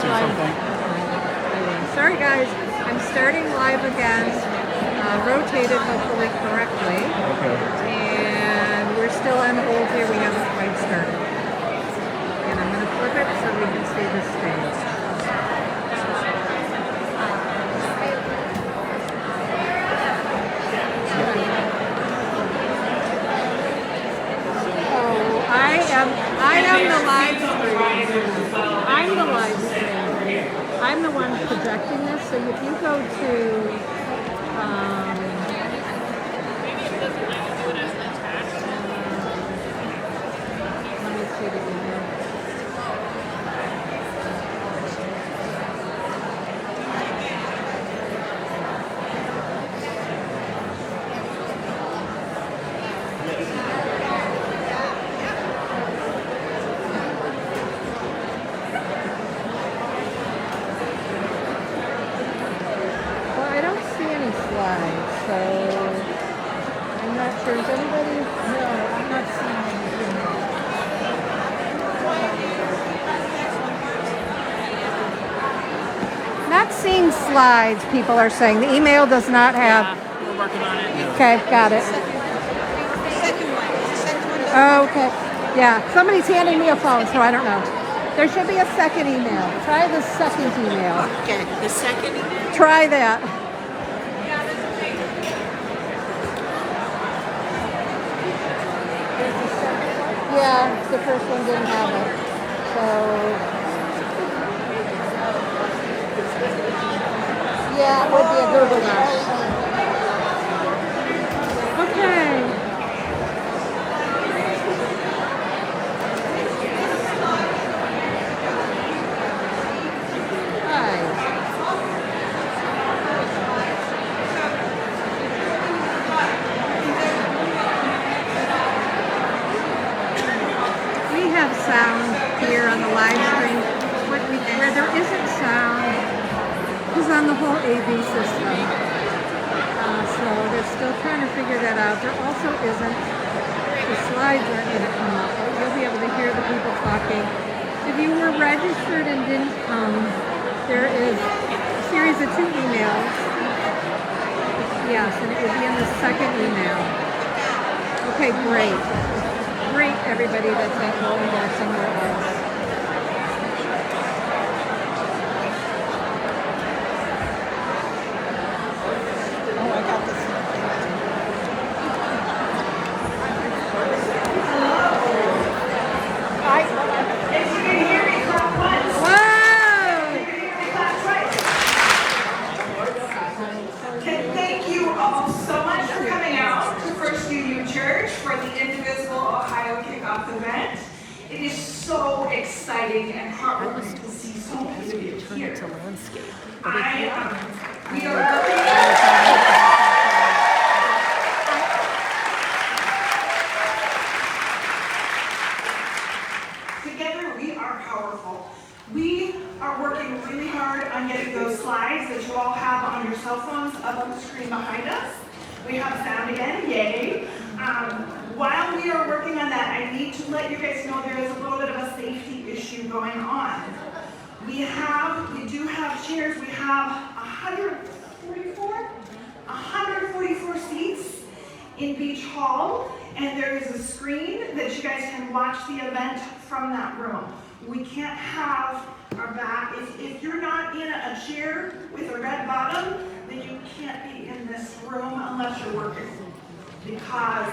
or something? Sorry guys, I'm starting live again, rotated hopefully correctly. Okay. And we're still on hold here, we haven't quite started. And I'm going to flip it so we can see the stage. Oh, I am the live stream. I'm the live stream. I'm the one projecting this, so if you go to let me see the email. Well, I don't see any slides, so I'm not sure. Is anybody? No, I'm not seeing anything. Not seeing slides, people are saying. The email does not have. We're working on it. Okay, got it. Oh, okay. Yeah, somebody's handing me a phone, so I don't know. There should be a second email. Try the second email. Okay, the second email? Try that. Yeah, the first one didn't have it. So, yeah, it would be a Google Doc. Okay. We have sound here on the live stream. Where there isn't sound is on the whole AV system. So they're still trying to figure that out. There also isn't, the slides aren't going to come up, but you'll be able to hear the people talking. If you were registered and didn't come, there is a series of 2 emails. Yes, and it would be in the second email. Okay, great. Great, everybody that's at home or somewhere else. Oh, I got this. If you can hear me, clap once. Whoa! If you can hear me, clap twice. And thank you all so much for coming out to First Union Church for the Indivisible Ohio Kickoff event. It is so exciting and heartwarming to see so many of you here. We are working. Together we are powerful. We are working really hard on getting those slides that you all have on your cell phones up on the screen behind us. We have sound again, yay. While we are working on that, I need to let you guys know there is a little bit of a safety issue going on. We do have chairs. We have 144 seats in Beach Hall, and there is a screen that you guys can watch the event from that room. We can't have our back. If you're not in a chair with a red bottom, then you can't be in this room unless you're working, because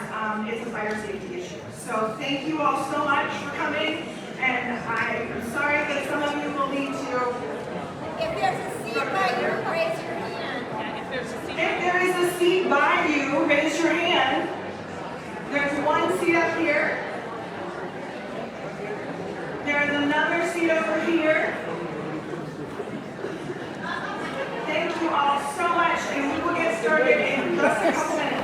it's a fire safety issue. So thank you all so much for coming, and I'm sorry that some of you will need to. If there's a seat by you, raise your hand. If there is a seat by you, raise your hand. There's one seat up here. There's another seat over here. Thank you all so much, and we will get started in just a couple minutes.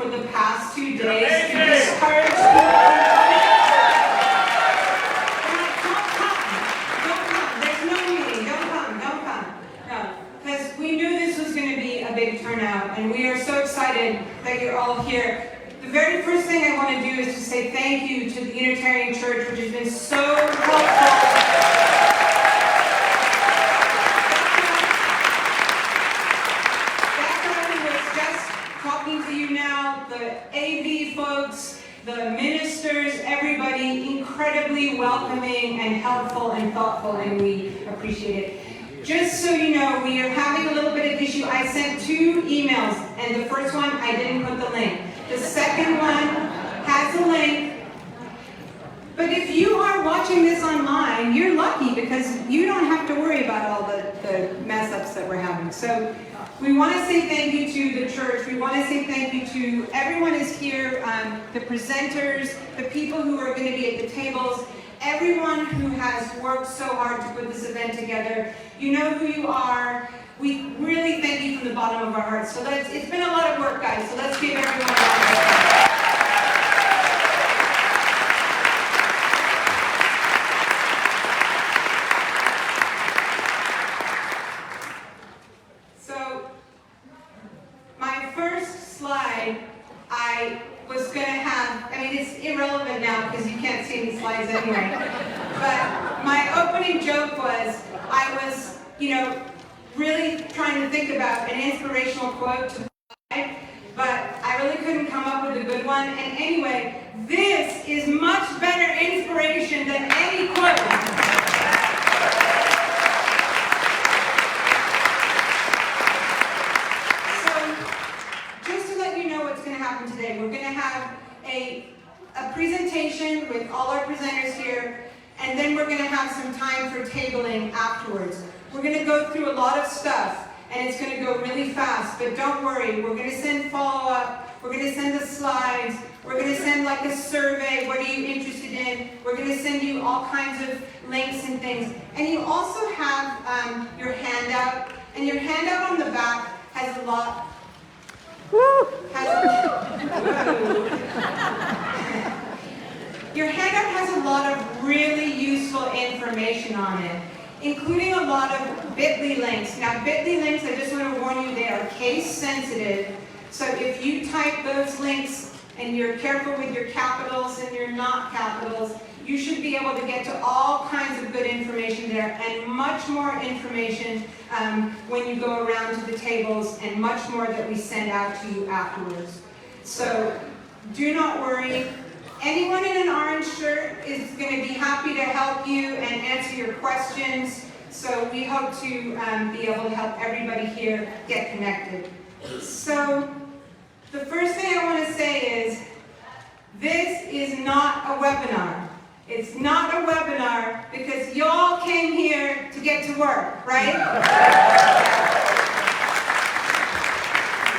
for the past 2 days to discourage people. Don't come. There's no meeting. Don't come. No, because we knew this was going to be a big turnout, and we are so excited that you're all here. The very first thing I want to do is to say thank you to the Unitarian Church, which has been so helpful. Talking to you now, the AV folks, the ministers, everybody, incredibly welcoming and helpful and thoughtful, and we appreciate it. Just so you know, we are having a little bit of issue. I sent 2 emails, and the first one, I didn't put the link. The second one has a link. But if you are watching this online, you're lucky because you don't have to worry about all the mess ups that we're having. So we want to say thank you to the church. We want to say thank you to everyone who's here, the presenters, the people who are going to be at the tables, everyone who has worked so hard to put this event together. You know who you are. We really thank you from the bottom of our hearts. So it's been a lot of work, guys. So let's give everyone a round of applause. It's irrelevant now because you can't see any slides anyway. But my opening joke was, I was, really trying to think about an inspirational quote to provide, but I really couldn't come up with a good one. And anyway, this is much better inspiration than any quote. So, just to let you know what's going to happen today, we're going to have a presentation with all our presenters here, and then we're going to have some time for tabling afterwards. We're going to go through a lot of stuff, and it's going to go really fast, but don't worry, we're going to send follow-up, we're going to send the slides, we're going to send like a survey, what are you interested in, we're going to send you all kinds of links and things. And you also have your handout, and your handout on the back has a lot, your handout has a lot of really useful information on it, including a lot of bit.ly links. Now, bit.ly links, I just want to warn you, they are case sensitive. So if you type those links and you're careful with your capitals and your not capitals, you should be able to get to all kinds of good information there, and much more information when you go around to the tables, and much more that we send out to you afterwards. So do not worry. Anyone in an orange shirt is going to be happy to help you and answer your questions. So we hope to be able to help everybody here get connected. So the first thing I want to say is, this is not a webinar. It's not a webinar because y'all came here to get to work, right?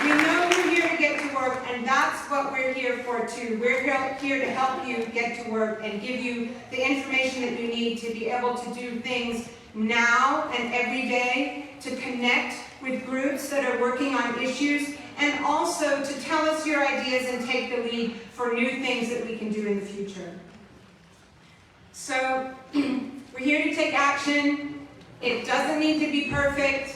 We know you're here to get to work, and that's what we're here for too. We're here to help you get to work and give you the information that you need to be able to do things now and every day, to connect with groups that are working on issues, and also to tell us your ideas and take the lead for new things that we can do in the future. So, we're here to take action. It doesn't need to be perfect.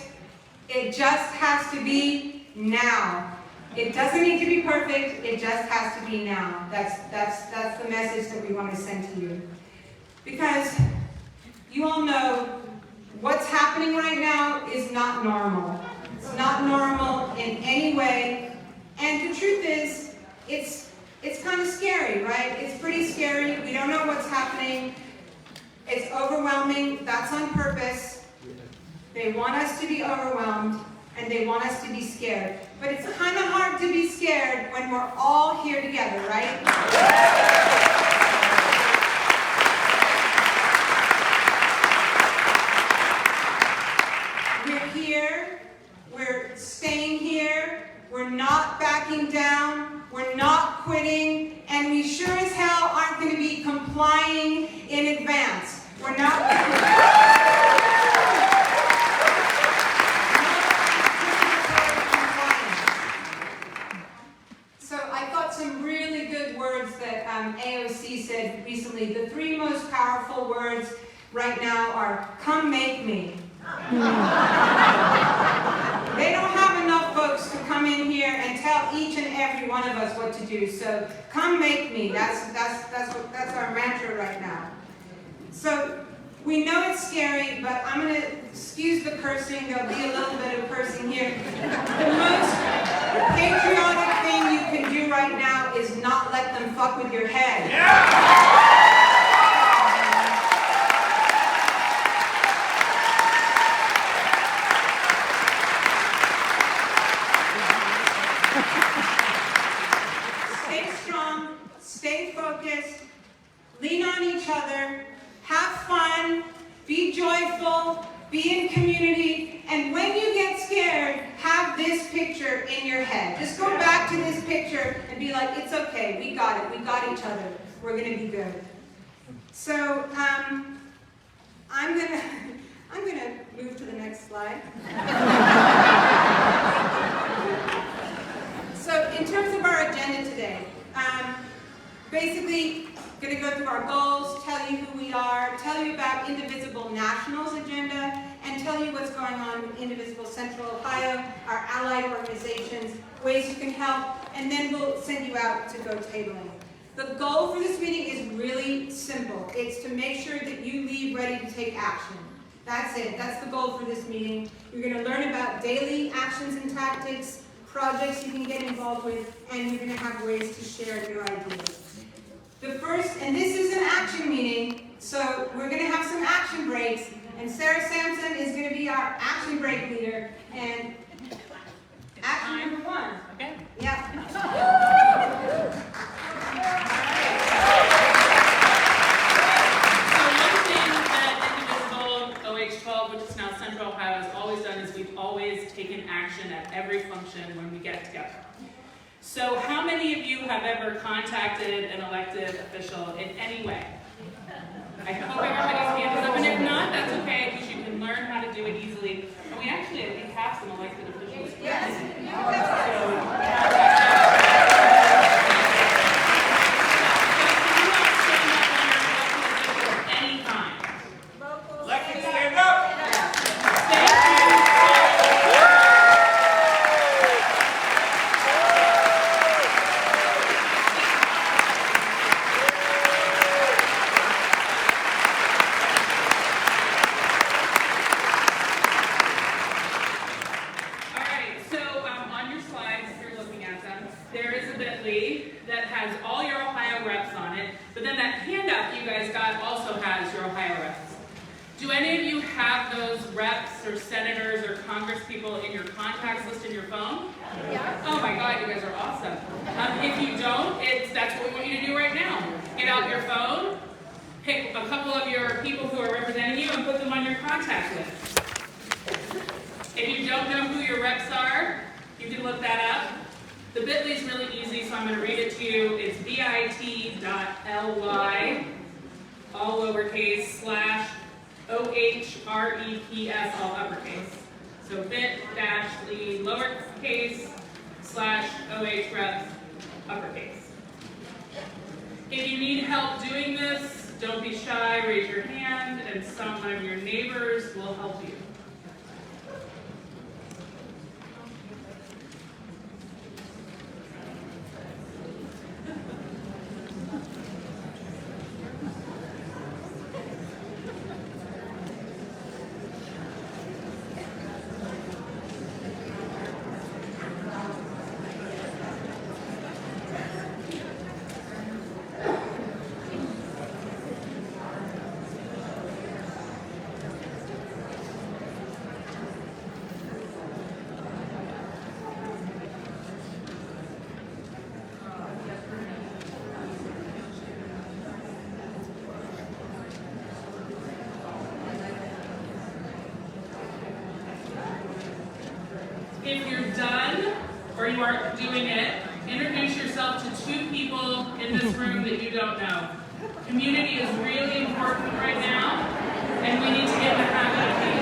It just has to be now. It doesn't need to be perfect. It just has to be now. That's the message that we want to send to you. Because you all know what's happening right now is not normal. It's not normal in any way. And the truth is, it's kind of scary, right? It's pretty scary. We don't know what's happening. It's overwhelming. That's on purpose. They want us to be overwhelmed, and they want us to be scared. But it's kind of hard to be scared when we're all here together, right? We're here. We're staying here. We're not backing down. We're not quitting. And we sure as hell aren't going to be complying in advance. We're not. So I words that AOC said recently. The 3 most powerful words right now are, come make me. They don't have enough folks to come in here and tell each and every one of us what to do. So come make me. That's our mantra right now. So we know it's scary, but I'm going to excuse the cursing. There'll be a little bit of cursing here. The most patriotic thing you can do right now is not let them fuck with your head. Stay strong, stay focused, lean on each other, have fun, be joyful, be in community, and when you get scared, have this picture in your head. Just go back to this picture and be like, it's okay, we got it, we got each other, we're gonna be good. So, I'm gonna move to the next slide. So, in terms of our agenda today, basically, going to go through our goals, tell you who we are, tell you about Indivisible National's agenda, and tell you what's going on with Indivisible Central Ohio, our allied organizations, ways you can help, and then we'll send you out to go tabling. The goal for this meeting is really simple. It's to make sure that you leave ready to take action. That's it. That's the goal for this meeting. You're going to learn about daily actions and tactics, projects you can get involved with, and you're going to have ways to share your ideas. The first, and this is an action meeting, so we're going to have some action breaks, and Sarah Sampson is going to be our action break leader, and action number 1. Okay. Yeah. So one thing that Indivisible OH12, which is now Central Ohio, has always done is we've always taken action at every function when we get together. So how many of you have ever contacted an elected official in any way? I hope everybody's hand is up, and if not, that's okay, because you can learn how to do it easily. And we actually, I think, have some elected officials. Yes. that has all your Ohio reps on it, but then that handout you guys got also has your Ohio reps. Do any of you have those reps or senators or congresspeople in your contacts list in your phone? Yeah. Oh my God, you guys are awesome. If you don't, that's what we want you to do right now. Get out your phone, pick a couple of your people who are representing you and put them on your contact list. If you don't know who your reps are, you can look that up. The bit.ly is really easy, so I'm going to read it to you. It's bit.ly, all lowercase, /OHREPS, all uppercase. So bit-ly, lowercase, /OHREPS, uppercase. If you need help doing this, don't be shy, raise your hand, and some of your neighbors will help you. If you're done, or you aren't doing it, introduce yourself to 2 people in this room that you don't know. Community is really important right now, and we need to get in the habit of being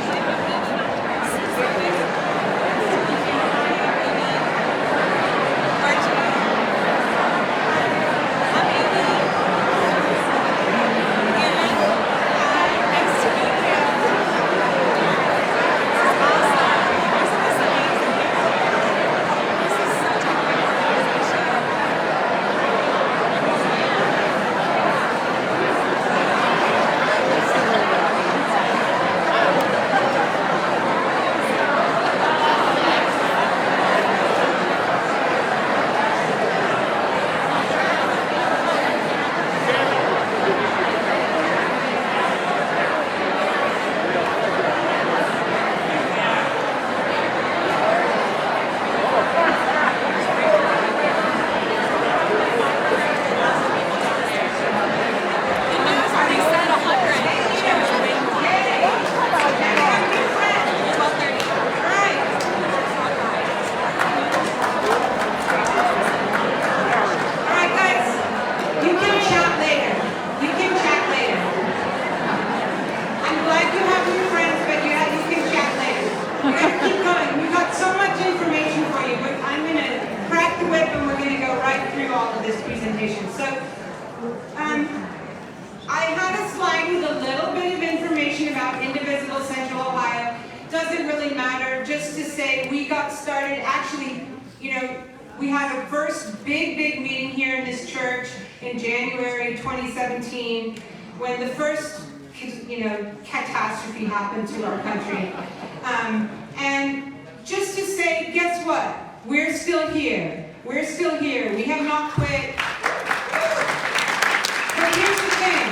got started, actually, we had a first big meeting here in this church in January 2017 when the first, catastrophe happened to our country. And just to say, guess what? We're still here. We're still here. We have not quit. But here's the thing.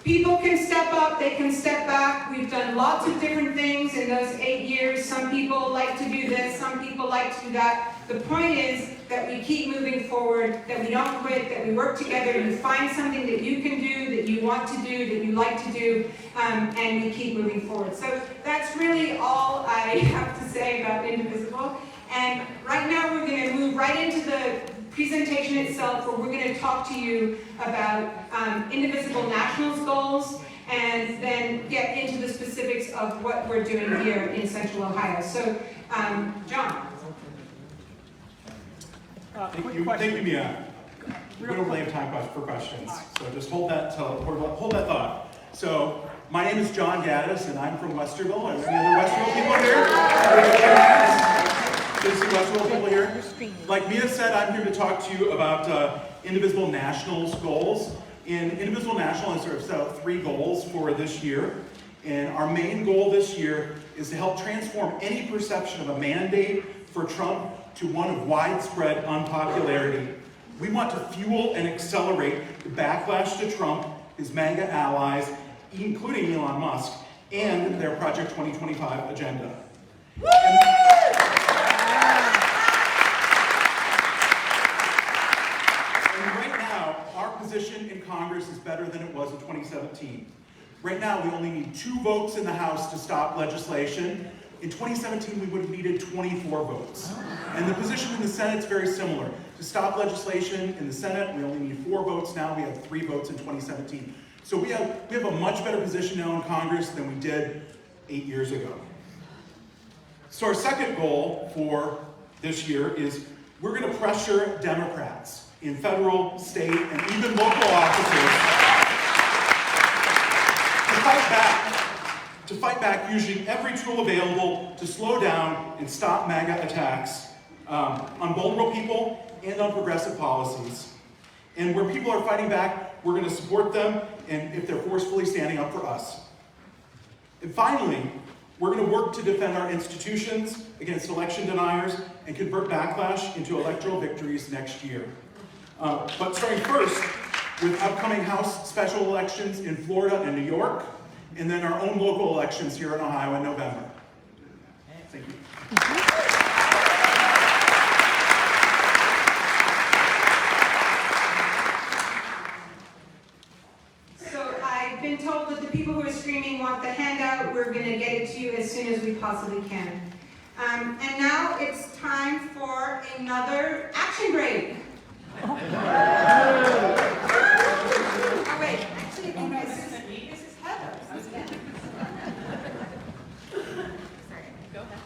People can step up, they can step back. We've done lots of different things in those 8 years. Some people like to do this, some people like to do that. The point is that we keep moving forward, that we don't quit, that we work together, you find something that you can do, that you want to do, that you like to do, and we keep moving forward. So that's really all I have to say about Indivisible. And right now we're going to move right into the presentation itself, where we're going to talk to you about Indivisible Nationals goals, and then get into the specifics of what we're doing here in Central Ohio. So, John. Thank you, Mia. We don't really have time for questions, so just hold that thought. So, my name is John Gaddis, and I'm from Westerville. Are there any other Westerville people here? There's some Westerville people here. Like Mia said, I'm here to talk to you about Indivisible Nationals goals. And Indivisible National has sort of set out 3 goals for this year. And our main goal this year is to help transform any perception of a mandate for Trump to one of widespread unpopularity. We want to fuel and accelerate the backlash to Trump, his MAGA allies, including Elon Musk, and their Project 2025 agenda. And right now, our position in Congress is better than it was in 2017. Right now, we only need 2 votes in the House to stop legislation. In 2017, we would have needed 24 votes. And the position in the Senate is very similar. To stop legislation in the Senate, we only need 4 votes now. We had 3 votes in 2017. So we have a much better position now in Congress than we did 8 years ago. So our second goal for this year is we're going to pressure Democrats in federal, state, and even local offices to fight back using every tool available to slow down and stop MAGA attacks on vulnerable people and on progressive policies. And where people are fighting back, we're going to support them, and if they're forcefully standing up for us. And finally, we're going to work to defend our institutions against election deniers and convert backlash into electoral victories next year. But starting first with upcoming House special elections in Florida and New York, and then our own local elections here in Ohio in November. Thank you. So I've been told that the people who are streaming want the handout. We're going to get it to you as soon as we possibly can. And now it's time for another action break. Oh wait, actually, I think this is Heather. Sorry, go ahead.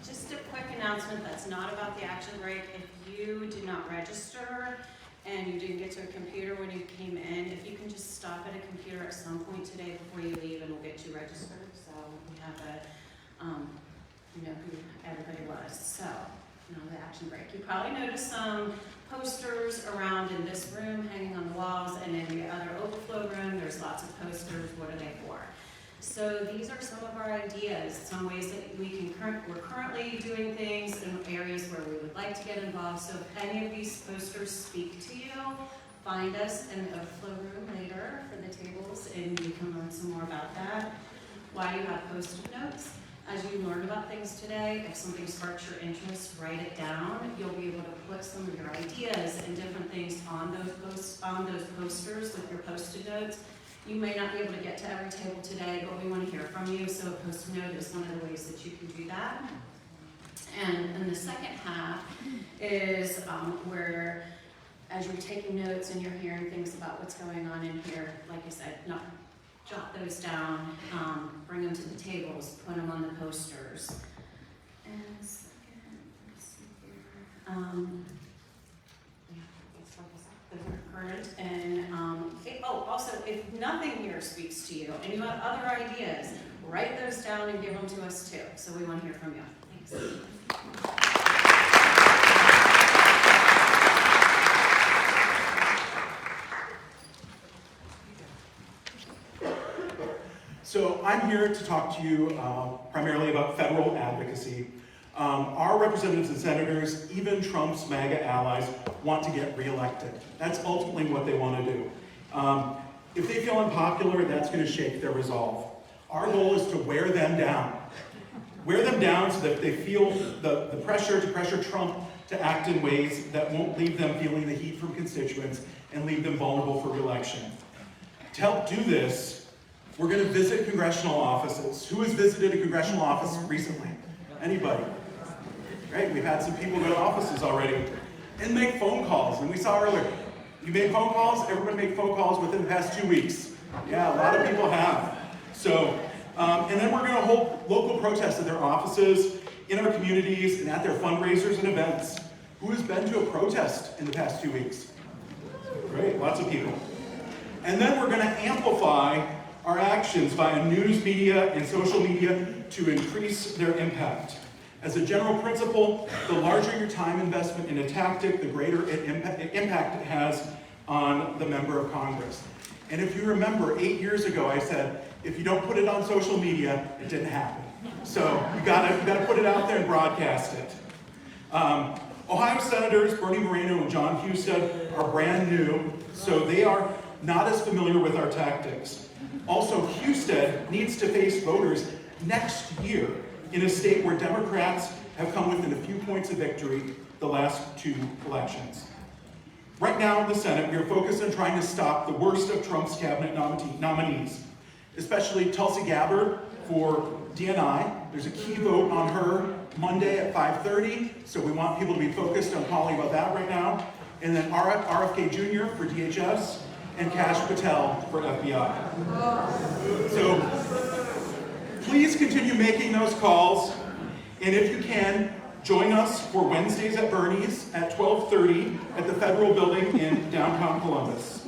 Just a quick announcement that's not about the action break. If you did not register and you didn't get to a computer when you came in, if you can just stop at a computer at some point today before you leave, and we'll get you registered. So we have you know who everybody was. So, the action break. You probably noticed some posters around in this room hanging on the walls, and in the other overflow room there's lots of posters. What are they for? So these are some of our ideas, some ways that we're currently doing things in areas where we would like to get involved. So if any of these posters speak to you, find us in the overflow room later for the tables, and you can learn some more about that. Why do you have Post-it notes? As you learn about things today, if something sparks your interest, write it down. You'll be able to put some of your ideas and different things on those posters with your Post-it notes. You may not be able to get to every table today, but we want to hear from you, so a Post-it note is one of the ways that you can do that. And in the second half is where, as you're taking notes and you're hearing things about what's going on in here, like I said, jot those down, bring them to the tables, put them on the posters. And second, let's see here. Those are current. And also, if nothing here speaks to you and you have other ideas, write those down and give them to us too. So we want to hear from you. Thanks. So I'm here to talk to you primarily about federal advocacy. Our representatives and senators, even Trump's MAGA allies, want to get reelected. That's ultimately what they want to do. If they feel unpopular, that's going to shake their resolve. Our goal is to wear them down. Wear them down so that they feel the pressure to pressure Trump to act in ways that won't leave them feeling the heat from constituents and leave them vulnerable for reelection. To help do this, we're going to visit congressional offices. Who has visited a congressional office recently? Anybody? Great, we've had some people go to offices already. And make phone calls, and we saw earlier, you made phone calls? Everybody made phone calls within the past 2 weeks. Yeah, a lot of people have. So, and then we're going to hold local protests at their offices, in our communities, and at their fundraisers and events. Who has been to a protest in the past 2 weeks? Great, lots of people. And then we're going to amplify our actions via news media and social media to increase their impact. As a general principle, the larger your time investment in a tactic, the greater impact it has on the member of Congress. And if you remember, 8 years ago, I said, if you don't put it on social media, it didn't happen. So you gotta put it out there and broadcast it. Ohio Senators Bernie Moreno and John Husted are brand new, so they are not as familiar with our tactics. Also, Husted needs to face voters next year in a state where Democrats have come within a few points of victory the last 2 elections. Right now in the Senate, we are focused on trying to stop the worst of Trump's cabinet nominees, especially Tulsi Gabbard for DNI. There's a key vote on her Monday at 5:30, so we want people to be focused on calling about that right now. And then RFK Jr. for DHS, and Kash Patel for FBI. So please continue making those calls, and if you can, join us for Wednesdays at Bernie's at 12:30 at the Federal Building in downtown Columbus.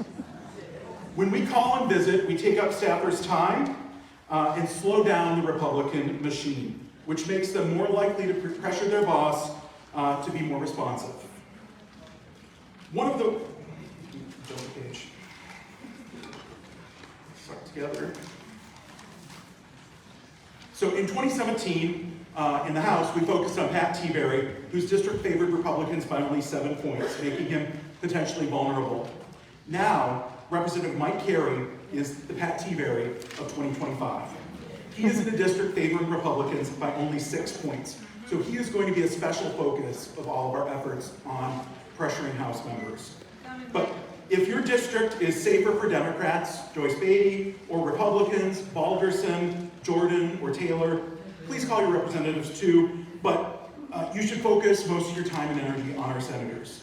When we call and visit, we take up staffers' time and slow down the Republican machine, which makes them more likely to pressure their boss to be more responsive. One of the, jump the page. Together. So in 2017, in the House, we focused on Pat Tiberi, whose district favored Republicans by only 7 points, making him potentially vulnerable. Now, Representative Mike Carey is the Pat Tiberi of 2025. He is in a district favoring Republicans by only 6 points. So he is going to be a special focus of all of our efforts on pressuring House members. But if your district is safer for Democrats, Joyce Beatty, or Republicans, Balderson, Jordan, or Taylor, please call your representatives too, but you should focus most of your time and energy on our senators.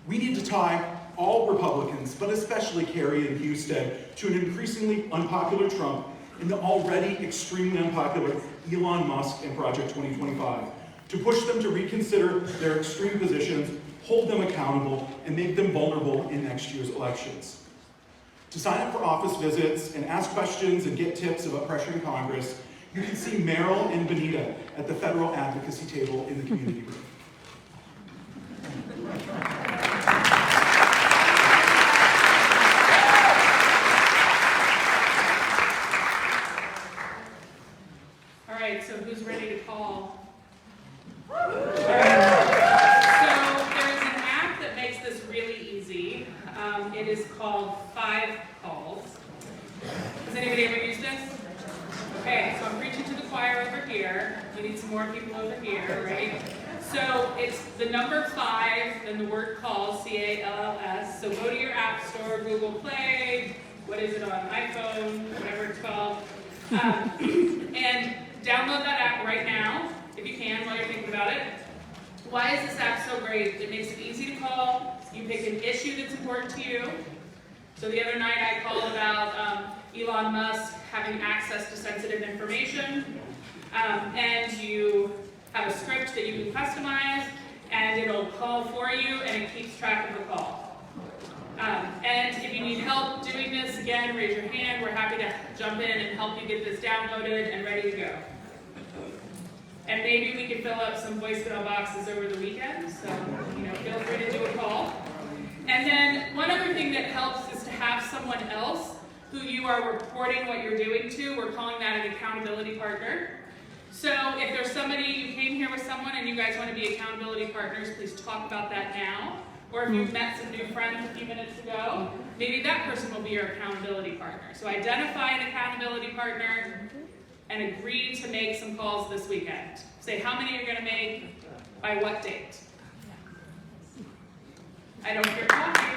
We need to tie all Republicans, but especially Kerry and Husted, to an increasingly unpopular Trump and the already extremely unpopular Elon Musk and Project 2025, to push them to reconsider their extreme positions, hold them accountable, and make them vulnerable in next year's elections. To sign up for office visits and ask questions and get tips about pressuring Congress, you can see Meryl and Benita at the federal advocacy table in the community room. All right, so who's ready to call? It is called 5 Calls. Has anybody ever used this? Okay, so I'm preaching to the choir over here. We need some more people over here, right? So it's the number 5, then the word call, C-A-L-L-S. So go to your app store, Google Play, what is it on iPhone, whatever it's called, and download that app right now, if you can, while you're thinking about it. Why is this app so great? It makes it easy to call. You pick an issue that's important to you. So the other night I called about Elon Musk having access to sensitive information, and you have a script that you can customize, and it'll call for you, and it keeps track of the call. And if you need help doing this, again, raise your hand. We're happy to jump in and help you get this downloaded and ready to go. And maybe we can fill up some voicemail boxes over the weekend, so feel free to do a call. And then one other thing that helps is to have someone else who you are reporting what you're doing to. We're calling that an accountability partner. So if there's somebody, you came here with someone and you guys want to be accountability partners, please talk about that now. Or if you've met some new friends a few minutes ago, maybe that person will be your accountability partner. So identify an accountability partner and agree to make some calls this weekend. Say how many you're going to make, by what date. I don't hear talking.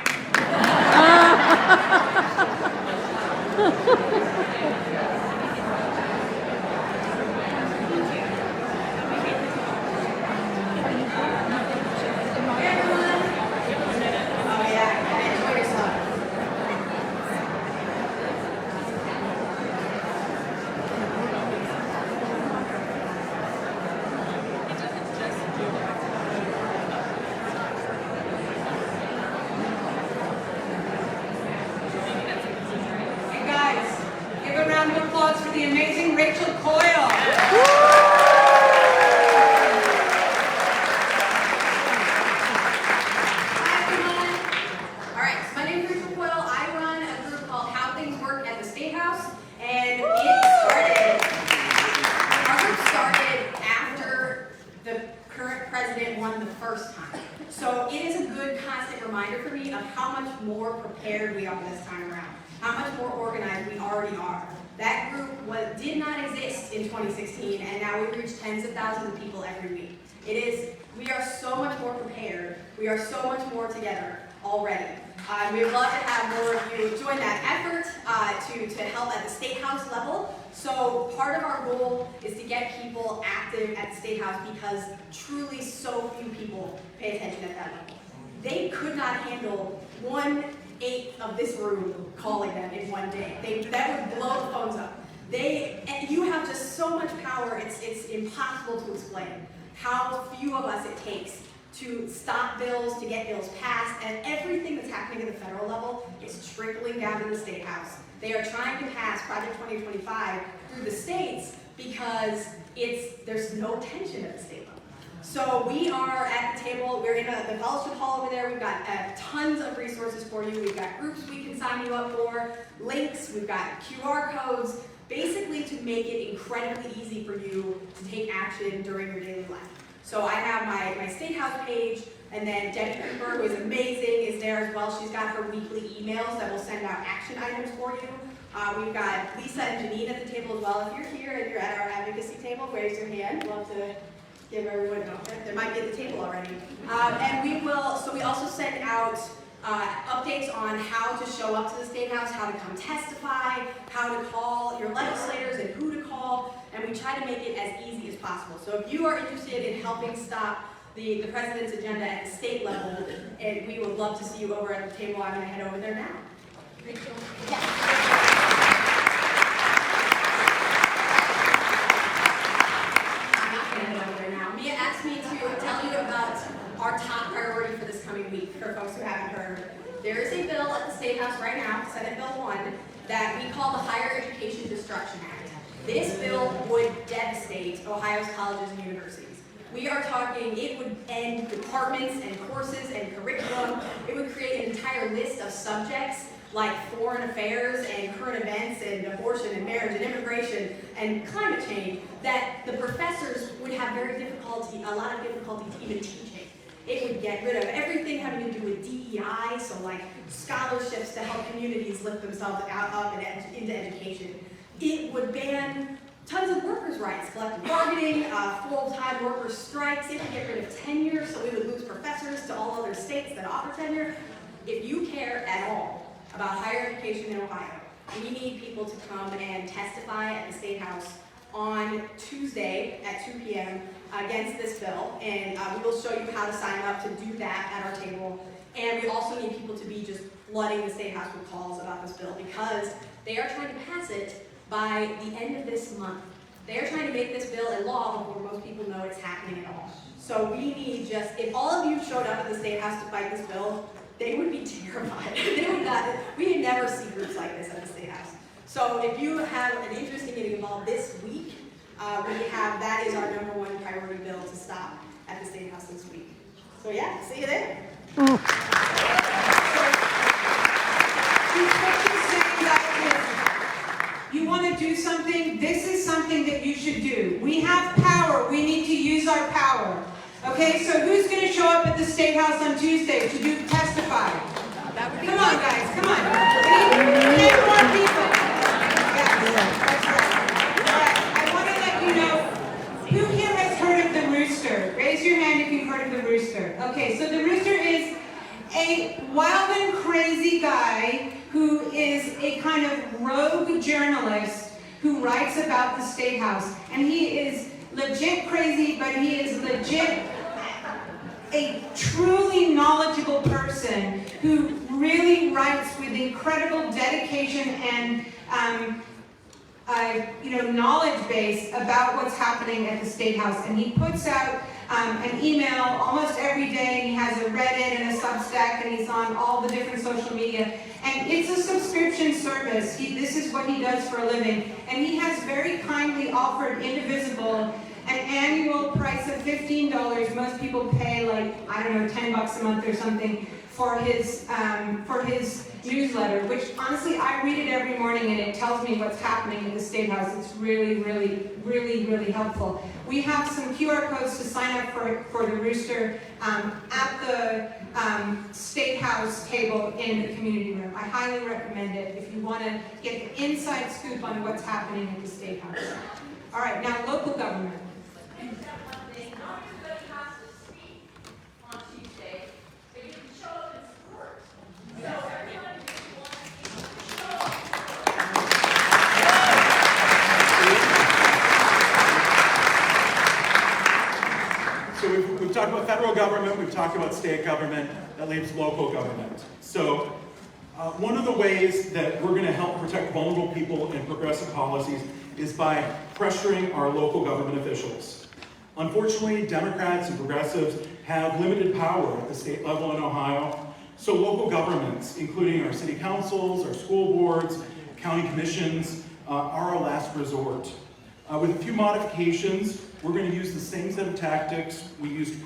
The amazing Rachel Coyle. Hi everyone. All right, so my name is Rachel Coyle. I run a group called How Things Work at the State House, and our group started after the current president won the first time. So it is a good constant reminder for me of how much more prepared we are this time around, how much more organized we already are. That group did not exist in 2016, and now we reach tens of thousands of people every week. We are so much more prepared. We are so much more together already. We would love to have more of you join that effort to help at the State House level. So part of our goal is to get people active at the State House because truly so few people pay attention at that level. They could not handle 1/8 of this room calling them in one day. That would blow the phones up. You have just so much power, it's impossible to explain how few of us it takes to stop bills, to get bills passed, and everything that's happening at the federal level is trickling down to the State House. They are trying to pass Project 2025 through the states because there's no tension at the state level. So we are at the table, we're in the fellowship hall over there, we've got tons of resources for you, we've got groups we can sign you up for, links, we've got QR codes, basically to make it incredibly easy for you to take action during your daily life. So I have my State House page, and then Debbie Cooper, who is amazing, is there as well. She's got her weekly emails that will send out action items for you. We've got Lisa and Janine at the table as well. If you're here and you're at our advocacy table, raise your hand. Love to give everyone a moment. There might be at the table already. We also send out updates on how to show up to the State House, how to come testify, how to call your legislators and who to call, and we try to make it as easy as possible. So if you are interested in helping stop the president's agenda at the state level, and we would love to see you over at the table. I'm going to head over there now. Rachel? Yeah. Mia asked me to tell you about our top priority for this coming week, for folks who haven't heard. There is a bill at the State House right now, Senate Bill 1, that we call the Higher Education Destruction Act. This bill would devastate Ohio's colleges and universities. We are talking, it would end departments and courses and curriculum. It would create an entire list of subjects like foreign affairs and current events and abortion and marriage and immigration and climate change that the professors would have a lot of difficulty even teaching. It would get rid of everything having to do with DEI, so like scholarships to help communities lift themselves up and into education. It would ban tons of workers' rights, collective bargaining, full-time worker strikes. It would get rid of tenure, so we would lose professors to all other states that offer tenure. If you care at all about higher education in Ohio, we need people to come and testify at the State House on Tuesday at 2 p.m. against this bill, and we will show you how to sign up to do that at our table. And we also need people to be just flooding the State House with calls about this bill because they are trying to pass it by the end of this month. They are trying to make this bill a law before most people know it's happening at all. So we need if all of you showed up at the State House to fight this bill, they would be terrified. They would not, we would never see groups like this at the State House. So if you have an interest in getting involved this week, that is our #1 priority bill to stop at the State House this week. So yeah, see you there. You want to do something? This is something that you should do. We have power. We need to use our power. Okay, so who's going to show up at the State House on Tuesday to testify? Come on, guys, come on. We need more people. Yes, that's right. All right, I want to let you know, who here has heard of the Rooster? Raise your hand if you've heard of the Rooster. Okay, so the Rooster is a wild and crazy guy who is a kind of rogue journalist who writes about the State House. And he is legit crazy, but he is legit a truly knowledgeable person who really writes with incredible dedication and knowledge base about what's happening at the State House. And he puts out an email almost every day. He has a Reddit and a Substack, and he's on all the different social media. And it's a subscription service. This is what he does for a living. And he has very kindly offered Indivisible an annual price of $15. Most people pay $10 a month or something for his newsletter, which honestly I read it every morning and it tells me what's happening at the State House. It's really, really, really, really helpful. We have some QR codes to sign up for the Rooster at the State House table in the community room. I highly recommend it if you want to get the inside scoop on what's happening at the State House. All right, now local government. So we've talked about federal government, we've talked about state government, that leaves local government. So one of the ways that we're going to help protect vulnerable people in progressive policies is by pressuring our local government officials. Unfortunately, Democrats and progressives have limited power at the state level in Ohio, so local governments, including our city councils, our school boards, county commissions, are our last resort. With a few modifications, we're going to use the same set of tactics we used to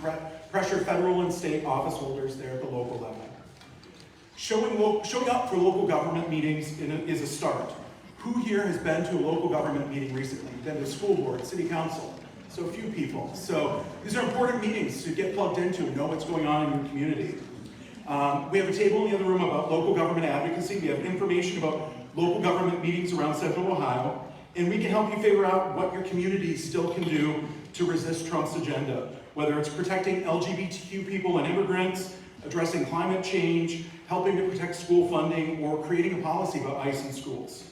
pressure federal and state office holders there at the local level. Showing up for local government meetings is a start. Who here has been to a local government meeting recently? You've been to a school board, city council? So a few people. So these are important meetings to get plugged into and know what's going on in your community. We have a table in the other room about local government advocacy. We have information about local government meetings around Central Ohio. And we can help you figure out what your community still can do to resist Trump's agenda, whether it's protecting LGBTQ people and immigrants, addressing climate change, helping to protect school funding, or creating a policy about ICE in schools.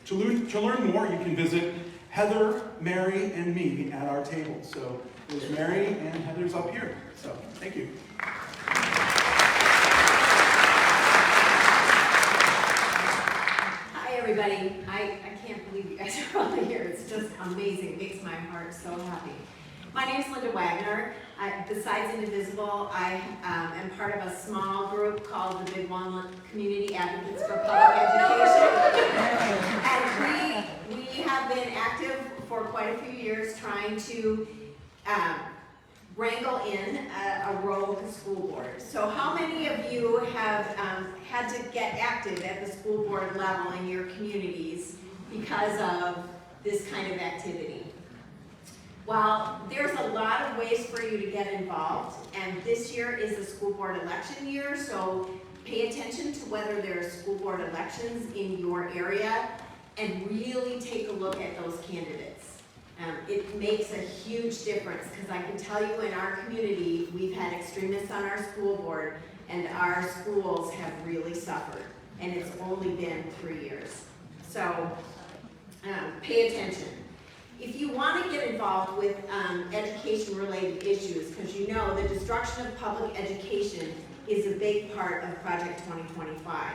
To learn more, you can visit Heather, Mary, and me at our table. So there's Mary and Heather's up here. So thank you. Hi everybody. I can't believe you guys are all here. It's just amazing. It makes my heart so happy. My name is Linda Wagner. Besides Indivisible, I am part of a small group called the Big Walnut Community Advocates for Public Education. And we have been active for quite a few years trying to wrangle in a rogue school board. So how many of you have had to get active at the school board level in your communities because of this kind of activity? Well, there's a lot of ways for you to get involved, and this year is the school board election year, so pay attention to whether there are school board elections in your area and really take a look at those candidates. It makes a huge difference, because I can tell you in our community, we've had extremists on our school board, and our schools have really suffered, and it's only been 3 years. So pay attention. If you want to get involved with education-related issues, because you know the destruction of public education is a big part of Project 2025.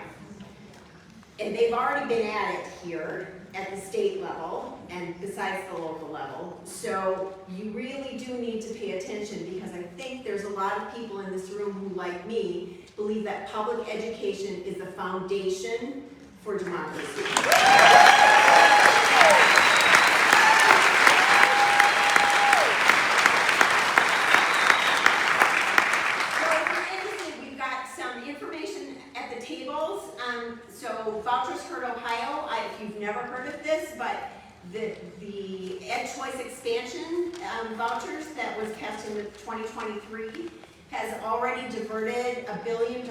And they've already been at it here at the state level and besides the local level. So you really do need to pay attention, because I think there's a lot of people in this room who, like me, believe that public education is the foundation for democracy. So Vouchers Hurt Ohio, if you've never heard of this, but the Ed Choice expansion vouchers that was passed in 2023 has already diverted $1 billion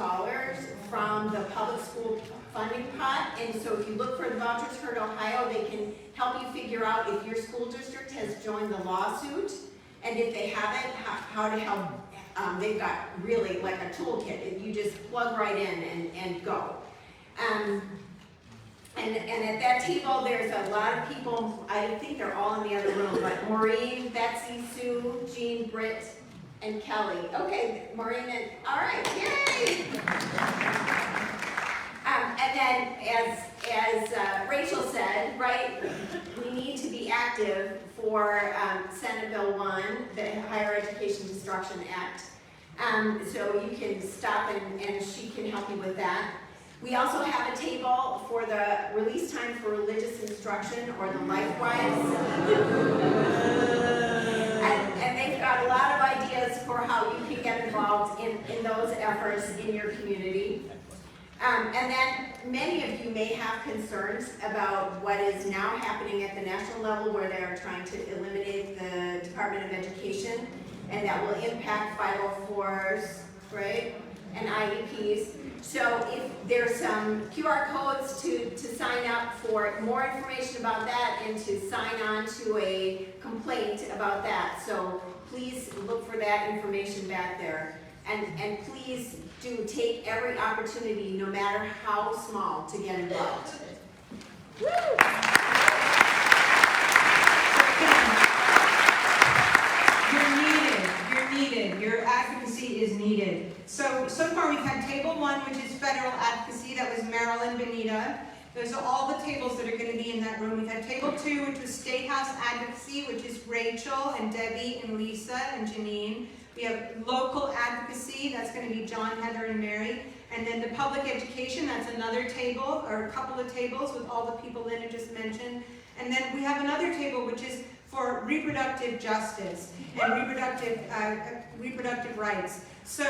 from the public school funding pot. And so if you look for the Vouchers Hurt Ohio, they can help you figure out if your school district has joined the lawsuit, and if they haven't, how to help. They've got really like a toolkit. You just plug right in and go. And at that table, there's a lot of people, I think they're all in the other room, but Maureen, Betsy, Sue, Jean, Britt, and Kelly. Okay, Maureen and, all right, yay! And then as Rachel said, right, we need to be active for Senate Bill 1, the Higher Education Destruction Act. So you can stop and she can help you with that. We also have a table for the release time for religious instruction, or the LifeWise. and they've got a lot of ideas for how you can get involved in those efforts in your community. And then many of you may have concerns about what is now happening at the national level, where they are trying to eliminate the Department of Education, and that will impact 504s, right, and IEPs. So if there's some QR codes to sign up for more information about that, and to sign on to a complaint about that. So please look for that information back there. And please do take every opportunity, no matter how small, to get involved. Woo! You're needed. Your advocacy is needed. So far we've had table 1, which is federal advocacy. That was Marilyn Benita. Those are all the tables that are going to be in that room. We've had table 2, which was State House advocacy, which is Rachel and Debbie and Lisa and Janine. We have local advocacy. That's going to be John, Heather, and Mary. And then the public education, that's another table, or a couple of tables with all the people Linda just mentioned. And then we have another table, which is for reproductive justice and reproductive rights. So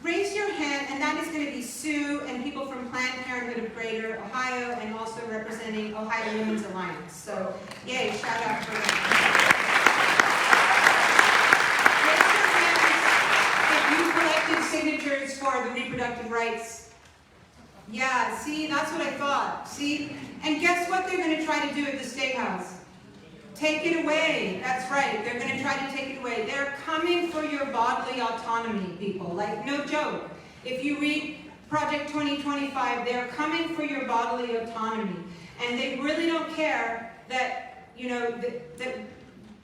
raise your hand, and that is going to be Sue and people from Planned Parenthood of Greater Ohio, and also representing Ohio Women's Alliance. So yay, shout out for that. Raise your hand if you collected signatures for the reproductive rights. Yeah, see, that's what I thought. See, and guess what they're going to try to do at the State House? Take it away. That's right. They're going to try to take it away. They're coming for your bodily autonomy, people. Like, no joke. If you read Project 2025, they're coming for your bodily autonomy. And they really don't care that, you know, that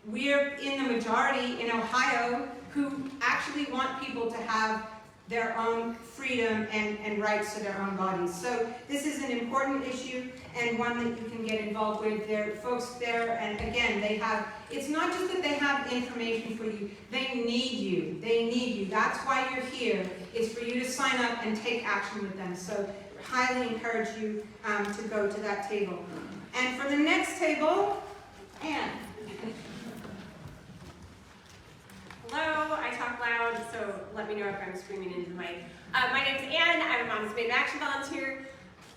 we're in the majority in Ohio who actually want people to have their own freedom and rights to their own bodies. So this is an important issue, and one that you can get involved with. There are folks there, and again, they have, it's not just that they have information for you, they need you. They need you. That's why you're here, is for you to sign up and take action with them. So highly encourage you to go to that table. And for the next table, Anne. Hello, I talk loud, so let me know if I'm screaming into the mic. My name is Anne. I'm a Moms Made in Action volunteer.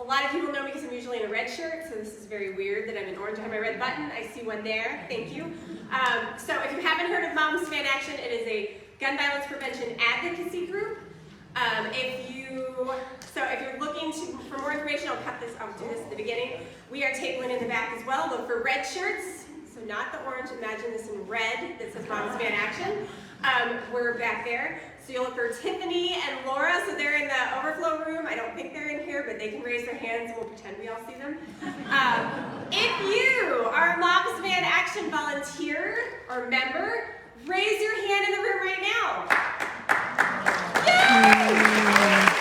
A lot of people know me because I'm usually in a red shirt, so this is very weird that I'm in orange. I have my red button. I see one there. Thank you. So if you haven't heard of Moms Made in Action, it is a gun violence prevention advocacy group. If you're looking for more information, I'll do this at the beginning. We are tabling in the back as well. Look for red shirts. So not the orange, imagine this in red that says Moms Made in Action. We're back there. So you'll look for Tiffany and Laura, so they're in the overflow room. I don't think they're in here, but they can raise their hands and we'll pretend we all see them. If you are a Moms Made in Action volunteer or member, raise your hand in the room right now. Yay!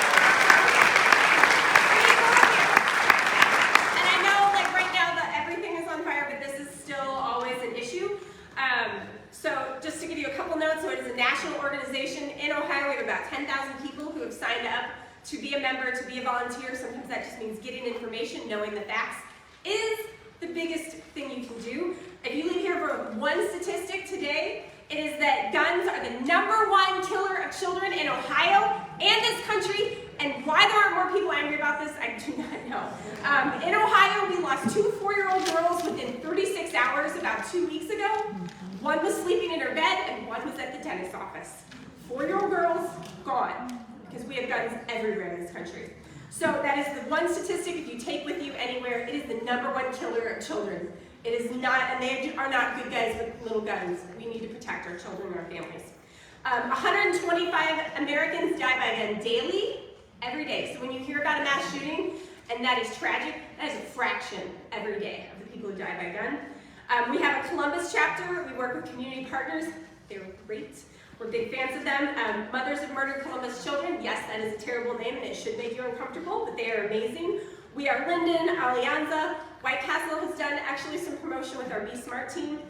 So just to give you a couple notes, so it is a national organization in Ohio. We have about 10,000 people who have signed up to be a member, to be a volunteer. Sometimes that just means getting information, knowing the facts is the biggest thing you can do. If you leave here for one statistic today, it is that guns are the #1 killer of children in Ohio and this country. And why there aren't more people angry about this, I do not know. In Ohio, we lost 2 4-year-old girls within 36 hours about 2 weeks ago. One was sleeping in her bed and one was at the dentist's office. 4-year-old girls, gone. Because we have guns everywhere in this country. So that is the one statistic, if you take with you anywhere, it is the #1 killer of children. It is not, and they are not good guys with little guns. We need to protect our children and our families. 125 Americans die by gun daily, every day. So when you hear about a mass shooting, and that is tragic, that is a fraction every day of the people who die by gun. We have a Columbus chapter. We work with community partners. They're great. We're big fans of them. Mothers of Murdered Columbus Children. Yes, that is a terrible name, and it should make you uncomfortable, but they are amazing. We are Linden, Alianza. White Castle has done actually some promotion with our Be Smart team.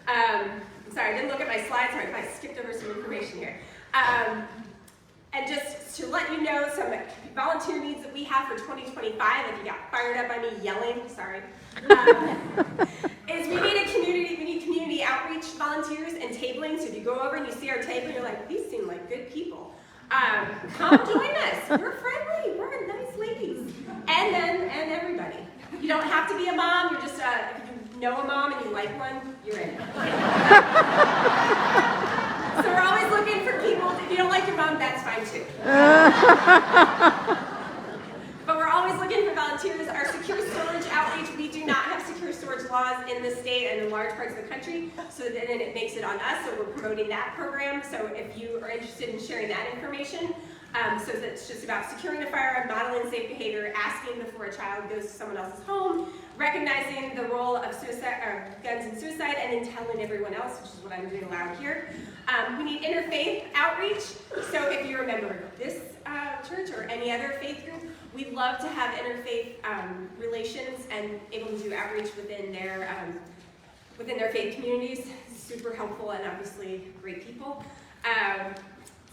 I'm sorry, I didn't look at my slides. Sorry if I skipped over some information here. And just to let you know some volunteer needs that we have for 2025, if you got fired up by me yelling, sorry, is we need community outreach volunteers and tabling. So if you go over and you see our table, you're like, these seem like good people. Come join us. We're friendly. We're nice ladies. And everybody. You don't have to be a mom. You're just, if you know a mom and you like one, you're in. So we're always looking for people. If you don't like your mom, that's fine too. But we're always looking for volunteers. Our secure storage outreach, we do not have secure storage laws in the state and in large parts of the country, so then it makes it on us, so we're promoting that program. So if you are interested in sharing that information, so that's just about securing a firearm, modeling safe behavior, asking before a child goes to someone else's home, recognizing the role of suicide, or guns and suicide, and then telling everyone else, which is what I'm doing aloud here. We need interfaith outreach. So if you're a member of this church or any other faith group, we'd love to have interfaith relations and able to do outreach within their faith communities. Super helpful and obviously great people.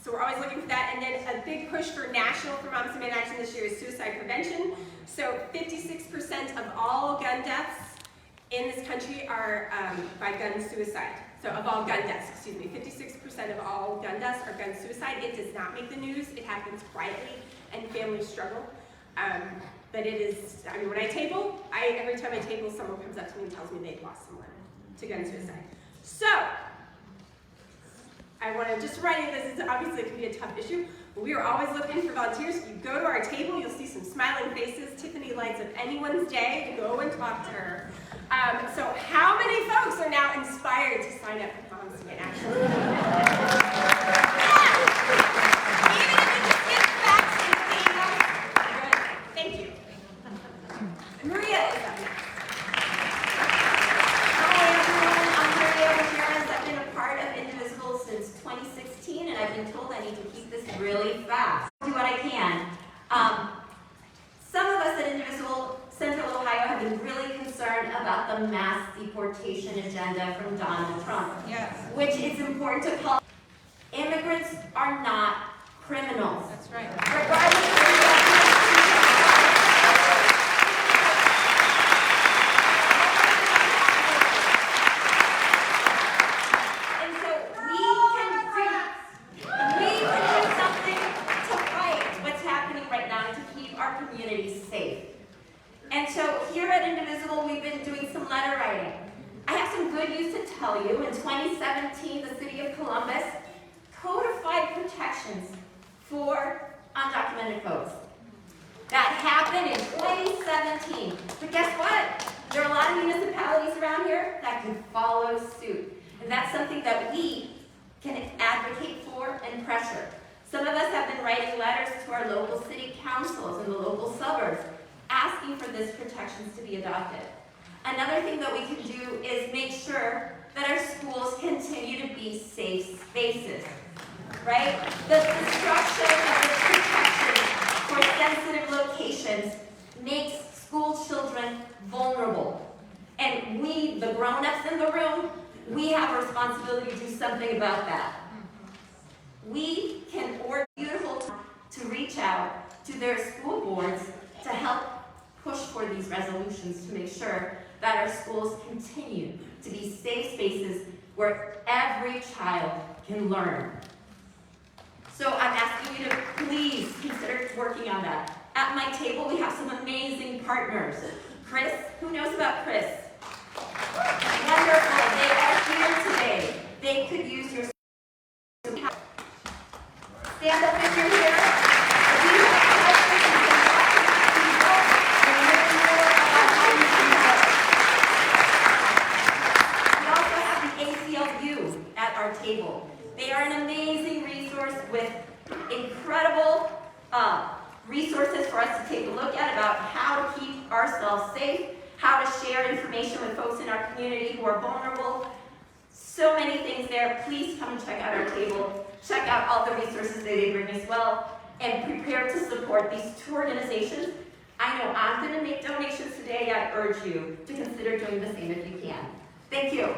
So we're always looking for that. And then a big push for national for Moms Demand Action this year is suicide prevention. So 56% of all gun deaths in this country are by gun suicide. So of all gun deaths, 56% of all gun deaths are gun suicide. It does not make the news. It happens quietly and families struggle. But it is, I mean, when I table, every time I table, someone comes up to me and tells me they've lost someone to gun suicide. So, I want to just write it, this is obviously it can be a tough issue, but we are always looking for volunteers. If you go to our table, you'll see some smiling faces. Tiffany lights up anyone's day to go and talk to her. So how many folks are now inspired to sign up for Moms Demand Action? Even if you just get facts and data. Good. Thank you. Maria is up next. Hi everyone, I'm Maria Ramirez. I've been a part of Indivisible since 2016, and I've been told I need to keep this really fast. Do what I can. Some of us at Indivisible Central Ohio have been really concerned about the mass deportation agenda from Donald Trump. Yes. Which it's important to call. Immigrants are not criminals. That's right. Regardless of and so we can do something to fight what's happening right now and to keep our communities safe. And so here at Indivisible, we've been doing some letter writing. I have some good news to tell you. In 2017, the city of Columbus codified protections for undocumented folks. That happened in 2017. But guess what? There are a lot of municipalities around here that can follow suit. And that's something that we can advocate for and pressure. Some of us have been writing letters to our local city councils in the local suburbs, asking for these protections to be adopted. Another thing that we can do is make sure that our schools continue to be safe spaces, right? The destruction of the protections for sensitive locations makes school children vulnerable. And we, the grown-ups in the room, we have a responsibility to do something about that. We can order you to their school boards to help push for these resolutions to make sure that our schools continue to be safe spaces where every child can learn. So I'm asking you to please consider working on that. At my table, we have some amazing partners. Chris, who knows about Chris? Wonderful, they are here today. They could use your stand up if you're here. We also have the ACLU at our table. They are an amazing resource with incredible resources for us to take a look at about how to keep ourselves safe, how to share information with folks in our community who are vulnerable. So many things there. Please come and check out our table. Check out all the resources that they bring as well, and prepare to support these two organizations. I know I'm going to make donations today. I urge you to consider doing the same if you can. Thank you.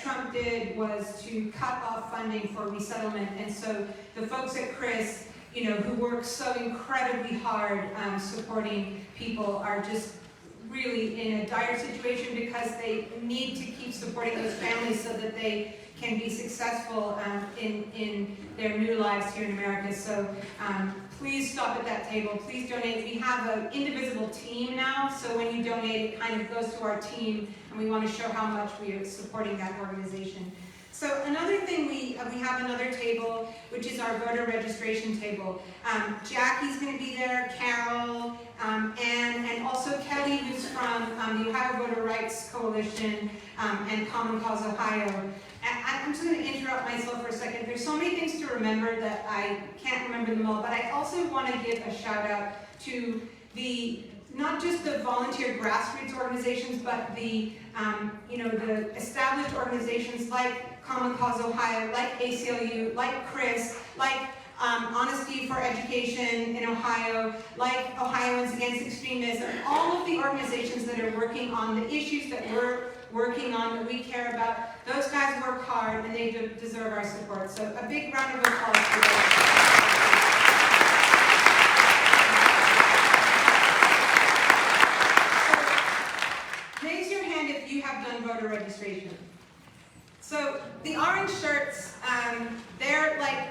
Trump did was to cut off funding for resettlement, and so the folks at CRIS, who work so incredibly hard supporting people, are just really in a dire situation because they need to keep supporting those families so that they can be successful in their new lives here in America. So please stop at that table. Please donate. We have an Indivisible team now, so when you donate, it kind of goes to our team, and we want to show how much we are supporting that organization. So another thing, we have another table, which is our voter registration table. Jackie's going to be there, Carol, and also Kelly, who's from the Ohio Voter Rights Coalition and Common Cause Ohio. I'm just going to interrupt myself for a second. There's so many things to remember that I can't remember them all, but I also want to give a shout out to not just the volunteer grassroots organizations, but the established organizations like Common Cause Ohio, like ACLU, like CRIS, like Honesty for Education in Ohio, like Ohioans Against Extremism, all of the organizations that are working on the issues that we're working on, that we care about. Those guys work hard, and they deserve our support. So a big round of applause for them. Raise your hand if you have done voter registration. So the orange shirts, they're like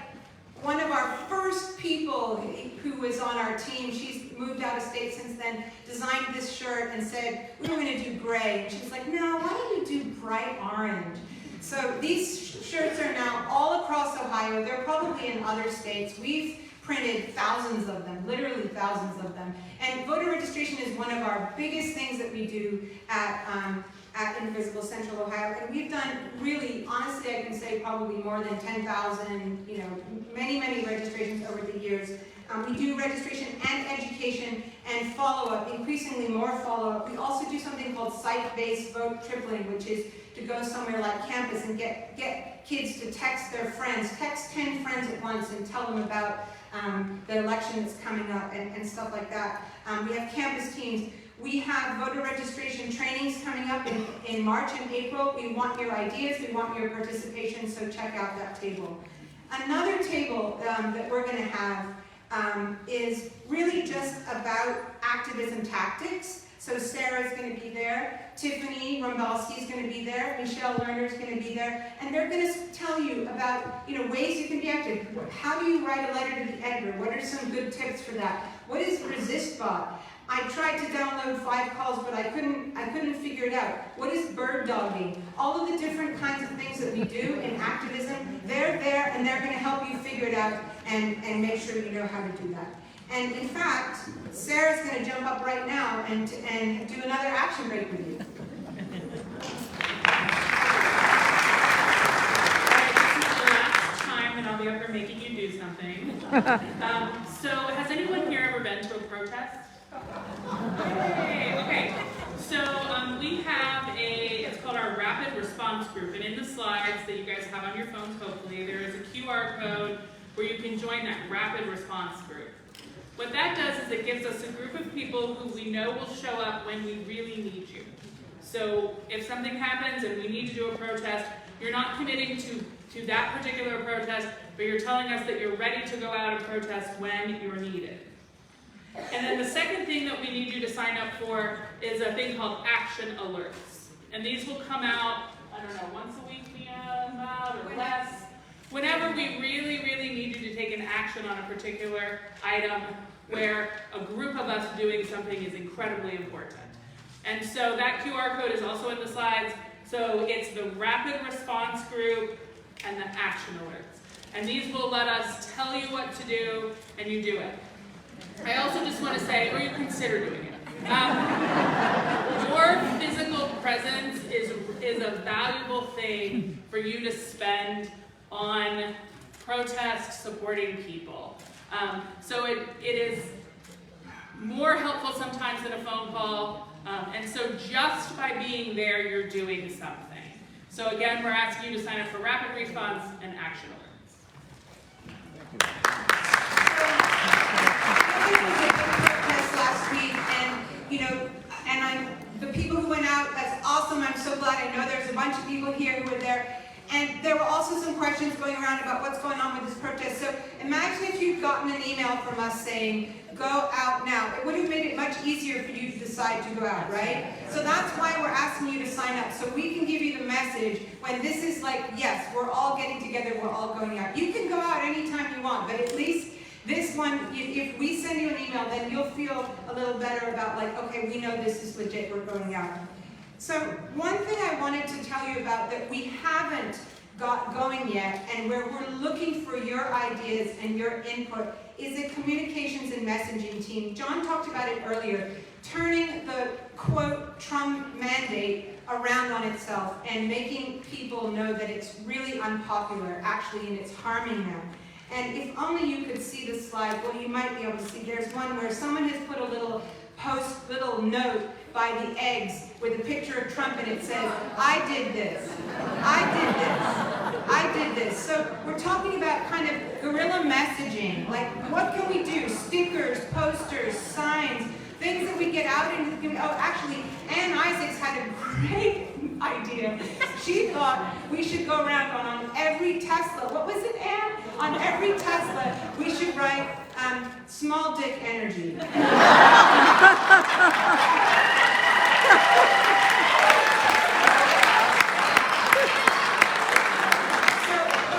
one of our first people who was on our team. She's moved out of state since then, designed this shirt and said, we were going to do gray. And she's like, no, why don't you do bright orange? So these shirts are now all across Ohio. They're probably in other states. We've printed thousands of them, literally thousands of them. And voter registration is one of our biggest things that we do at Indivisible Central Ohio. And we've done really, honestly, I can say probably more than 10,000, many, many registrations over the years. We do registration and education and follow-up, increasingly more follow-up. We also do something called site-based vote tripling, which is to go somewhere like campus and get kids to text their friends, text 10 friends at once and tell them about the election that's coming up and stuff like that. We have campus teams. We have voter registration trainings coming up in March and April. We want your ideas, we want your participation, so check out that table. Another table that we're going to have is really just about activism tactics. So Sarah's going to be there, Tiffany Rombalski is going to be there, Michelle Lerner's going to be there, and they're going to tell you about ways you can be active. How do you write a letter to the editor? What are some good tips for that? What is ResistBot? I tried to download 5 calls, but I couldn't figure it out. What is bird dogging? All of the different kinds of things that we do in activism, they're there and they're going to help you figure it out and make sure you know how to do that. And in fact, Sarah's going to jump up right now and do another action break with you. And I'll be up here making you do something. So has anyone here ever been to a protest? Okay. So we have it's called our rapid response group, and in the slides that you guys have on your phones, hopefully, there is a QR code where you can join that rapid response group. What that does is it gives us a group of people who we know will show up when we really need you. So if something happens and we need to do a protest, you're not committing to that particular protest, but you're telling us that you're ready to go out and protest when you're needed. And then the second thing that we need you to sign up for is a thing called action alerts. And these will come out, I don't know, once a week, or less. Whenever we really, really need you to take an action on a particular item where a group of us doing something is incredibly important. And so that QR code is also in the slides. So it's the rapid response group and the action alerts. And these will let us tell you what to do, and you do it. I also just want to say, or you consider doing it. Your physical presence is a valuable thing for you to spend on protest supporting people. So it is more helpful sometimes than a phone call. And so just by being there, you're doing something. So again, we're asking you to sign up for rapid response and action alerts. Last week, and the people who went out, that's awesome. I'm so glad. I know there's a bunch of people here who were there. And there were also some questions going around about what's going on with this protest. So imagine if you'd gotten an email from us saying, go out now. It would have made it much easier for you to decide to go out, right? So that's why we're asking you to sign up, so we can give you the message when this is like, yes, we're all getting together, we're all going out. You can go out anytime you want, but at least this one, if we send you an email, then you'll feel a little better about like, okay, we know this is legit, we're going out. So one thing I wanted to tell you about that we haven't got going yet, and where we're looking for your ideas and your input, is a communications and messaging team. John talked about it earlier, turning the, quote, Trump mandate around on itself and making people know that it's really unpopular, actually, and it's harming them. And if only you could see the slide, well, you might be able to see, there's one where someone has put a little note by the eggs with a picture of Trump, and it says, I did this, I did this, I did this. So we're talking about kind of guerrilla messaging, like what can we do? Stickers, posters, signs, things that we get out and, oh, actually, Ann Isaacs had a great idea. She thought we should go around on every Tesla, what was it, Ann? On every Tesla, we should write, small dick energy. So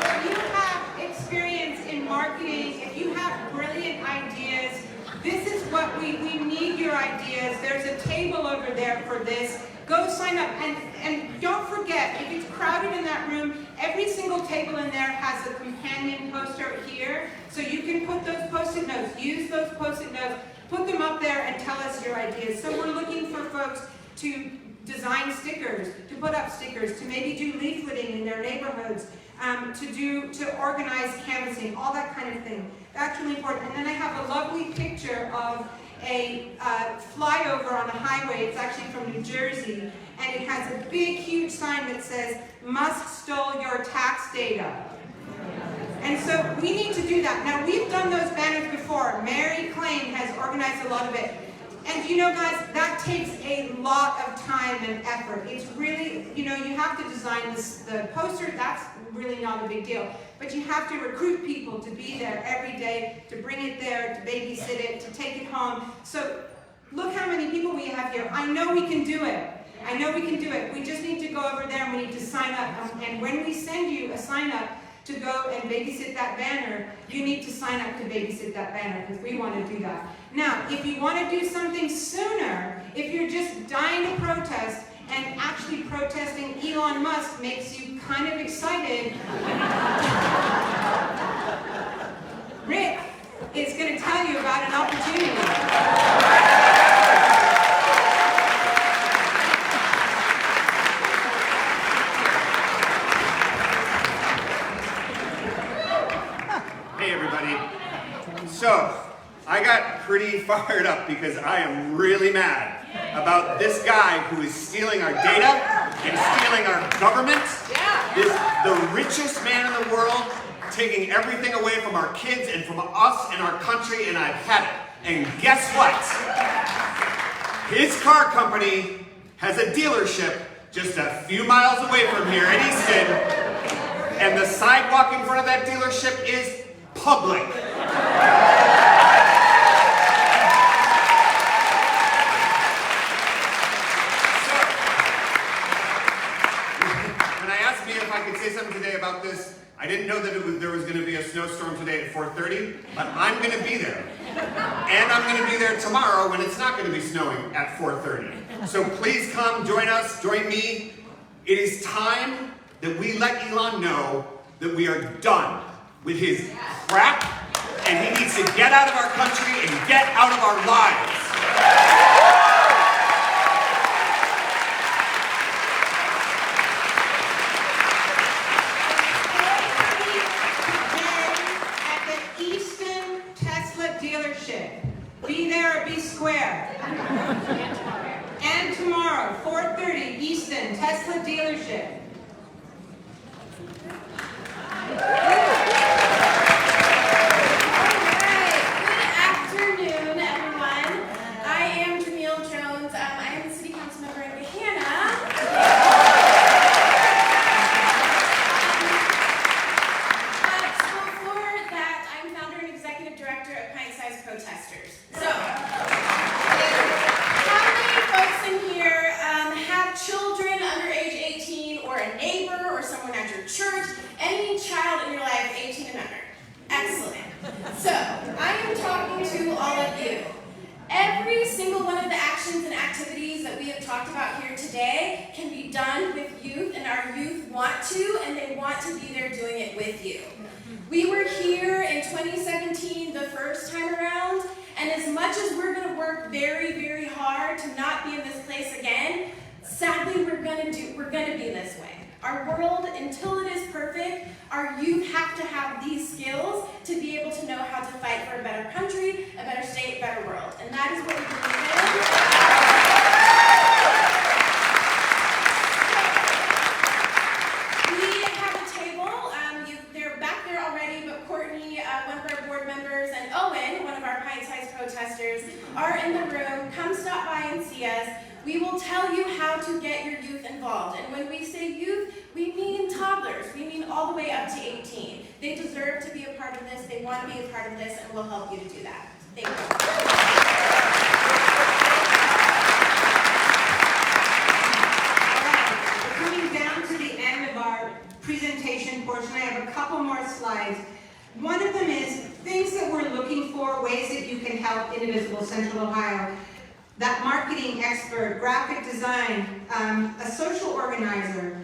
if you have experience in marketing, if you have brilliant ideas, this is what we need your ideas. There's a table over there for this. Go sign up, and don't forget, if it's crowded in that room, every single table in there has a companion poster here, so you can put those post-it notes, use those post-it notes, put them up there and tell us your ideas. So we're looking for folks to design stickers, to put up stickers, to maybe do leafleting in their neighborhoods, to organize canvassing, all that kind of thing. That's really important. And then I have a lovely picture of a flyover on a highway. It's actually from New Jersey, and it has a big, huge sign that says, "Musk stole your tax data." And so we need to do that. Now, we've done those banners before. Mary Klain has organized a lot of it. And you know, guys, that takes a lot of time and effort. It's really, you have to design the poster. That's really not a big deal. But you have to recruit people to be there every day, to bring it there, to babysit it, to take it home. So look how many people we have here. I know we can do it. I know we can do it. We just need to go over there and we need to sign up. And when we send you a sign up to go and babysit that banner, you need to sign up to babysit that banner, because we want to do that. Now, if you want to do something sooner, if you're just dying to protest, and actually protesting Elon Musk makes you kind of excited, Rick is going to tell you about an opportunity. Hey everybody. So, I got pretty fired up because I am really mad about this guy who is stealing our data and stealing our government. The richest man in the world, taking everything away from our kids and from us and our country, and I've had it. And guess what? His car company has a dealership just a few miles away from here in Easton, and the sidewalk in front of that dealership is public. When I asked me if I could say something today about this, I didn't know that there was going to be a snowstorm today at 4:30, but I'm going to be there. And I'm going to be there tomorrow when it's not going to be snowing at 4:30. So please come, join us, join me. It is time that we let Elon know that we are done with his crap, and he needs to get out of our country and get out of our lives. Be there or be square. And tomorrow, 4:30, Easton, Tesla dealership. Good afternoon, everyone. I am Jamil Jones. I am the city council member in Gahanna. Before that, I'm founder and executive director of Pint-Sized Protesters. So, how many folks in here have children under age 18, or a neighbor, or someone at your church, any child in your life 18 and under? Excellent. So, I am talking to all of you. Every single one of the actions and activities that we have talked about here today can be done with youth, and our youth want to, and they want to be there doing it with you. We were here in 2017 the first time around, and as much as we're going to work very, very hard to not be in this place again, sadly we're going to be this way. Our world, until it is perfect, our youth have to have these skills to be able to know how to fight for a better country, a better state, a better world. And that is what we believe in. We have a table. They're back there already, but Courtney, one of our board members, and Owen, one of our pint-sized protesters, are in the room. Come stop by and see us. We will tell you how to get your youth involved. And when we say youth, we mean toddlers. We mean all the way up to 18. They deserve to be a part of this. They want to be a part of this, and we'll help you to do that. Thank you. All right, we're coming down to the end of our presentation portion. I have a couple more slides. One of them is things that we're looking for, ways that you can help Indivisible Central Ohio. That marketing expert, graphic design, a social organizer,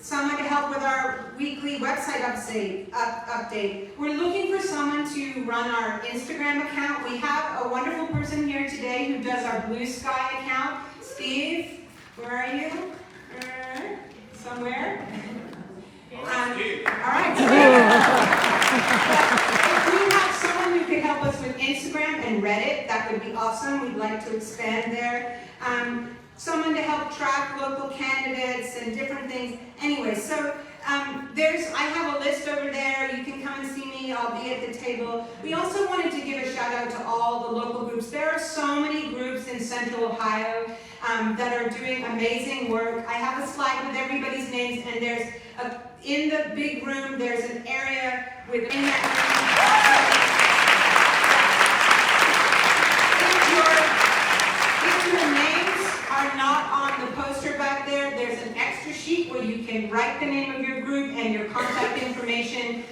someone to help with our weekly website update. We're looking for someone to run our Instagram account. We have a wonderful person here today who does our Blue Sky account. Steve, where are you? Somewhere? All right. If we have someone who could help us with Instagram and Reddit, that would be awesome. We'd like to expand there. Someone to help track local candidates and different things. Anyway, so I have a list over there. You can come and see me. I'll be at the table. We also wanted to give a shout out to all the local groups. There are so many groups in Central Ohio that are doing amazing work. I have a slide with everybody's names, and there's in the big room, there's an area within that room. If your names are not on the poster back there, there's an extra sheet where you can write the name of your group and your contact information.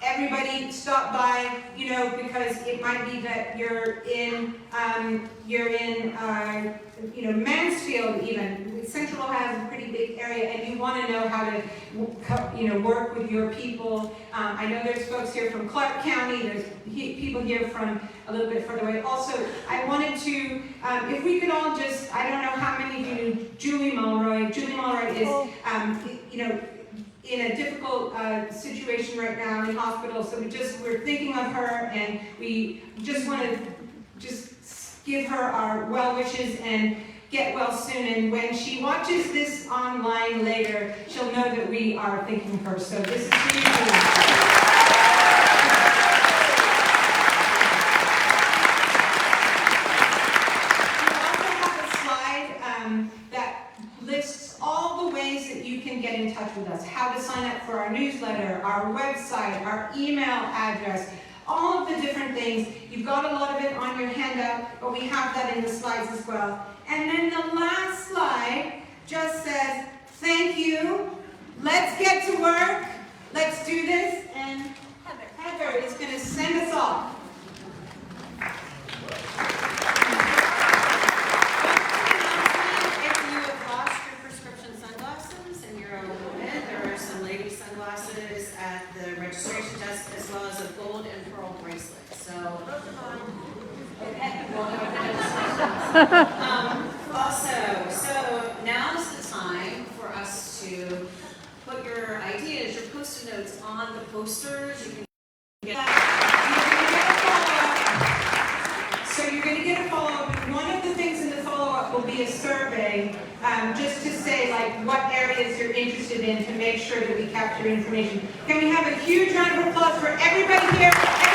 Everybody stop by, because it might be that you're in Mansfield even. Central Ohio is a pretty big area, and you want to know how to, work with your people. I know there's folks here from Clark County. There's people here from a little bit further away. Also, I wanted to, if we could all just, I don't know how many of you knew Julie Mulroy. Julie Mulroy is, in a difficult situation right now in hospital, so we're thinking of her, and we just want to give her our well wishes and get well soon. And when she watches this online later, she'll know that we are thinking of her. So this is for you. We also have a slide that get in touch with us, how to sign up for our newsletter, our website, our email address, all of the different things. You've got a lot of it on your handout, but we have that in the slides as well. And then the last slide just says, thank you, let's get to work, let's do this, and Heather is going to send us off. If you have lost your prescription sunglasses and you're a woman, there are some lady sunglasses at the registration desk as well as a gold and pearl bracelet. So, also, so now's the time for us to put your ideas, your post-it notes on the posters. You can So you're going to get a follow-up. One of the things in the follow-up will be a survey, just to say like what areas you're interested in to make sure that we capture information. Can we have a huge round of applause for everybody here?